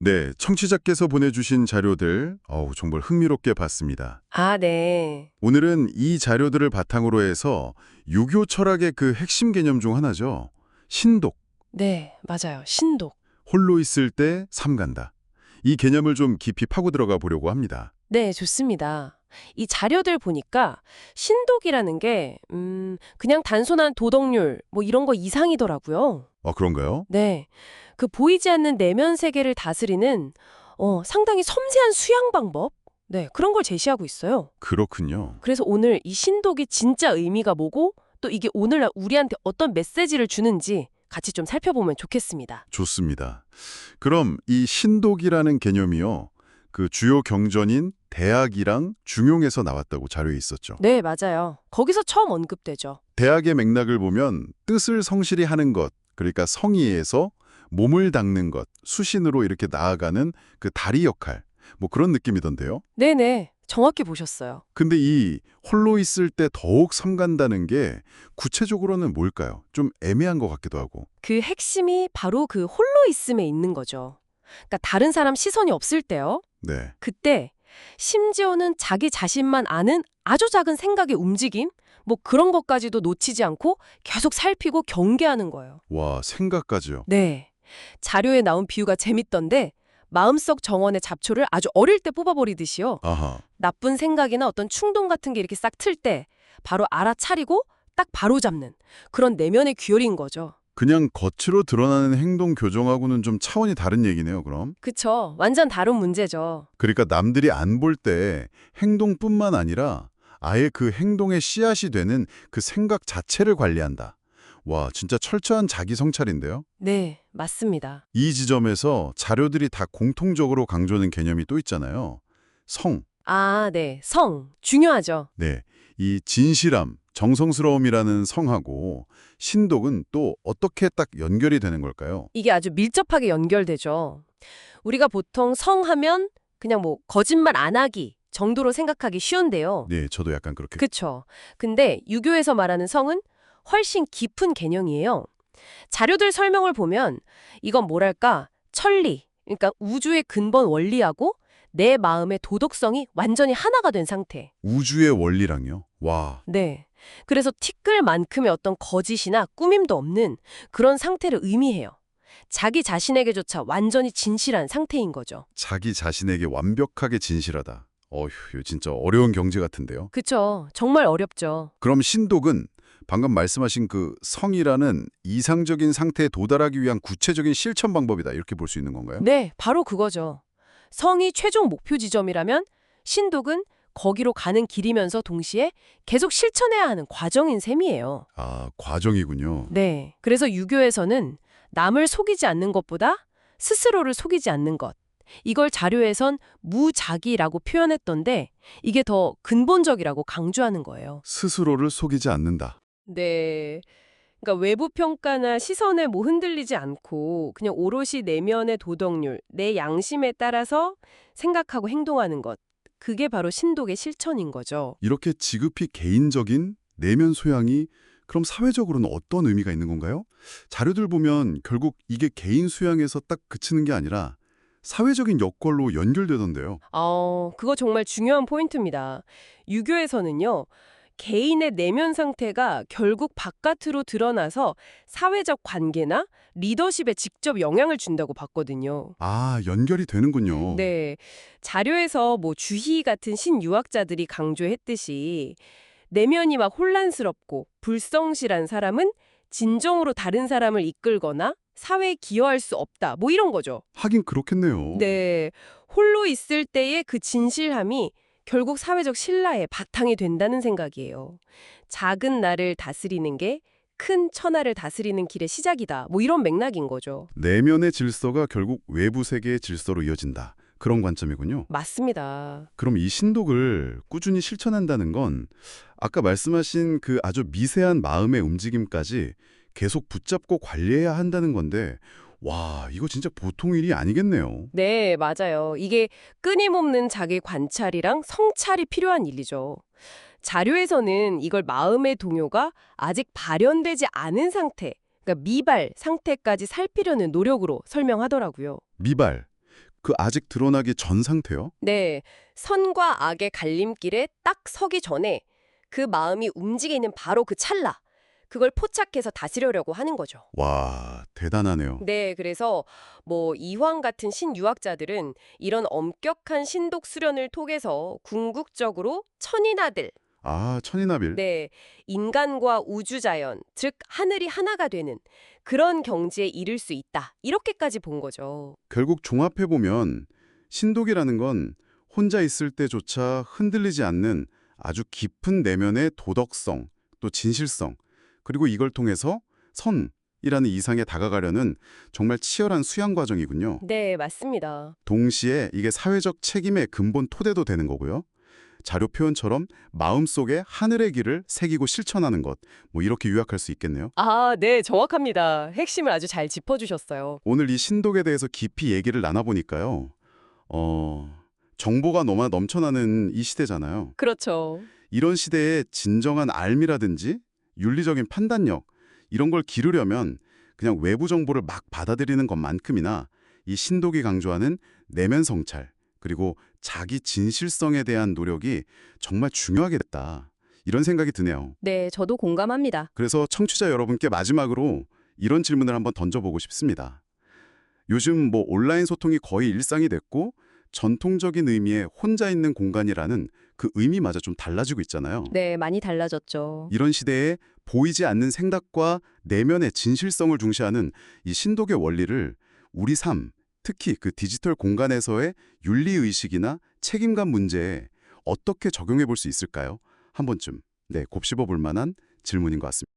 네, 청취자께서 보내주신 자료들, 정말 흥미롭게 봤습니다. 아, 네. 오늘은 이 자료들을 바탕으로 해서 유교 철학의 그 핵심 개념 중 하나죠. 신독, 네, 맞아요. 신독. 홀로 있을 때 삼간다. 이 개념을 좀 깊이 파고 들어가 보려고 합니다. 네, 좋습니다. 이 자료들 보니까 신독이라는 게 그냥 단순한 도덕률 뭐 이런 거 이상이더라고요. 그런가요? 네. 그 보이지 않는 내면 세계를 다스리는 상당히 섬세한 수양 방법? 네, 그런 걸 제시하고 있어요. 그렇군요. 그래서 오늘 이 신독이 진짜 의미가 뭐고 또 이게 오늘날 우리한테 어떤 메시지를 주는지 같이 좀 살펴보면 좋겠습니다. 좋습니다. 그럼 이 신독이라는 개념이요. 그 주요 경전인 대학이랑 중용에서 나왔다고 자료에 있었죠. 네, 맞아요. 거기서 처음 언급되죠. 대학의 맥락을 보면 뜻을 성실히 하는 것, 그러니까 성의에서 몸을 닦는 것, 수신으로 이렇게 나아가는 그 다리 역할, 뭐 그런 느낌이던데요. 네네. 정확히 보셨어요. 근데 이 홀로 있을 때 더욱 성간다는 게 구체적으로는 뭘까요? 좀 애매한 것 같기도 하고. 그 핵심이 바로 그 홀로 있음에 있는 거죠. 그러니까 다른 사람 시선이 없을 때요. 네. 그때 심지어는 자기 자신만 아는 아주 작은 생각의 움직임? 뭐 그런 것까지도 놓치지 않고 계속 살피고 경계하는 거예요. 와, 생각까지요. 네. 자료에 나온 비유가 재밌던데 마음속 정원의 잡초를 아주 어릴 때 뽑아버리듯이요. 아하. 나쁜 생각이나 어떤 충동 같은 게 이렇게 싹 틀 때 바로 알아차리고 딱 바로잡는 그런 내면의 귀열인 거죠. 그냥 겉으로 드러나는 행동 교정하고는 좀 차원이 다른 얘기네요, 그럼. 그쵸. 완전 다른 문제죠. 그러니까 남들이 안 볼 때 행동뿐만 아니라 아예 그 행동의 씨앗이 되는 그 생각 자체를 관리한다. 와, 진짜 철저한 자기 성찰인데요. 네, 맞습니다. 이 지점에서 자료들이 다 공통적으로 강조하는 개념이 또 있잖아요. 성. 아, 네. 성. 중요하죠. 네. 이 진실함, 정성스러움이라는 성하고 신독은 또 어떻게 딱 연결이 되는 걸까요? 이게 아주 밀접하게 연결되죠. 우리가 보통 성하면 그냥 뭐 거짓말 안 하기 정도로 생각하기 쉬운데요. 네, 저도 약간 그렇게. 그쵸. 근데 유교에서 말하는 성은 훨씬 깊은 개념이에요. 자료들 설명을 보면 이건 뭐랄까 천리, 그러니까 우주의 근본 원리하고 내 마음의 도덕성이 완전히 하나가 된 상태. 우주의 원리랑요. 와, 네. 그래서 티끌 만큼의 어떤 거짓이나 꾸밈도 없는 그런 상태를 의미해요. 자기 자신에게조차 완전히 진실한 상태인 거죠. 자기 자신에게 완벽하게 진실하다. 어휴, 이거 진짜 어려운 경지 같은데요. 그쵸. 정말 어렵죠. 그럼 신독은 방금 말씀하신 그 성이라는 이상적인 상태에 도달하기 위한 구체적인 실천 방법이다. 이렇게 볼 수 있는 건가요? 네, 바로 그거죠. 성이 최종 목표 지점이라면 신독은 거기로 가는 길이면서 동시에 계속 실천해야 하는 과정인 셈이에요. 아, 과정이군요. 네. 그래서 유교에서는 남을 속이지 않는 것보다 스스로를 속이지 않는 것. 이걸 자료에선 무자기라고 표현했던데 이게 더 근본적이라고 강조하는 거예요. 스스로를 속이지 않는다. 네. 그러니까 외부 평가나 시선에 뭐 흔들리지 않고 그냥 오롯이 내면의 도덕률, 내 양심에 따라서 생각하고 행동하는 것. 그게 바로 신독의 실천인 거죠. 이렇게 지극히 개인적인 내면 소양이 그럼 사회적으로는 어떤 의미가 있는 건가요? 자료들 보면 결국 이게 개인 수양에서 딱 그치는 게 아니라 사회적인 역할로 연결되던데요. 그거 정말 중요한 포인트입니다. 유교에서는요, 개인의 내면 상태가 결국 바깥으로 드러나서 사회적 관계나 리더십에 직접 영향을 준다고 봤거든요. 아, 연결이 되는군요. 네. 자료에서 뭐 주희 같은 신유학자들이 강조했듯이 내면이 막 혼란스럽고 불성실한 사람은 진정으로 다른 사람을 이끌거나 사회에 기여할 수 없다. 뭐 이런 거죠. 하긴 그렇겠네요. 네. 홀로 있을 때의 그 진실함이 결국 사회적 신라의 바탕이 된다는 생각이에요. 작은 나를 다스리는 게 큰 천하를 다스리는 길의 시작이다. 뭐 이런 맥락인 거죠. 내면의 질서가 결국 외부 세계의 질서로 이어진다. 그런 관점이군요. 맞습니다. 그럼 이 신독을 꾸준히 실천한다는 건 아까 말씀하신 그 아주 미세한 마음의 움직임까지 계속 붙잡고 관리해야 한다는 건데 와, 이거 진짜 보통 일이 아니겠네요. 네, 맞아요. 이게 끊임없는 자기 관찰이랑 성찰이 필요한 일이죠. 자료에서는 이걸 마음의 동요가 아직 발현되지 않은 상태, 그러니까 미발 상태까지 살피려는 노력으로 설명하더라고요. 미발. 그 아직 드러나기 전 상태요? 네, 선과 악의 갈림길에 딱 서기 전에 그 마음이 움직이는 바로 그 찰나, 그걸 포착해서 다스리려고 하는 거죠. 와, 대단하네요. 네, 그래서 뭐 이황 같은 신유학자들은 이런 엄격한 신독 수련을 통해서 궁극적으로 천인아들, 아, 천인아빌. 네, 인간과 우주자연, 즉 하늘이 하나가 되는 그런 경지에 이를 수 있다. 이렇게까지 본 거죠. 결국 종합해보면 신독이라는 건 혼자 있을 때조차 흔들리지 않는 아주 깊은 내면의 도덕성, 또 진실성, 그리고 이걸 통해서 선이라는 이상에 다가가려는 정말 치열한 수양 과정이군요. 네, 맞습니다. 동시에 이게 사회적 책임의 근본 토대도 되는 거고요. 자료 표현처럼 마음속에 하늘의 길을 새기고 실천하는 것, 뭐 이렇게 요약할 수 있겠네요. 아, 네, 정확합니다. 핵심을 아주 잘 짚어주셨어요. 오늘 이 신독에 대해서 깊이 얘기를 나눠보니까요. 정보가 너무 넘쳐나는 이 시대잖아요. 그렇죠. 이런 시대에 진정한 알미라든지 윤리적인 판단력, 이런 걸 기르려면 그냥 외부 정보를 막 받아들이는 것만큼이나 이 신독이 강조하는 내면 성찰, 그리고 자기 진실성에 대한 노력이 정말 중요하겠다. 이런 생각이 드네요. 네, 저도 공감합니다. 그래서 청취자 여러분께 마지막으로 이런 질문을 한번 던져보고 싶습니다. 요즘 뭐 온라인 소통이 거의 일상이 됐고 전통적인 의미의 혼자 있는 공간이라는 그 의미마저 좀 달라지고 있잖아요. 네, 많이 달라졌죠. 이런 시대에 보이지 않는 생각과 내면의 진실성을 중시하는 이 신독의 원리를 우리 삶, 특히 그 디지털 공간에서의 윤리의식이나 책임감 문제에 어떻게 적용해 볼 수 있을까요? 한 번쯤 곱씹어 볼 만한 질문인 것 같습니다.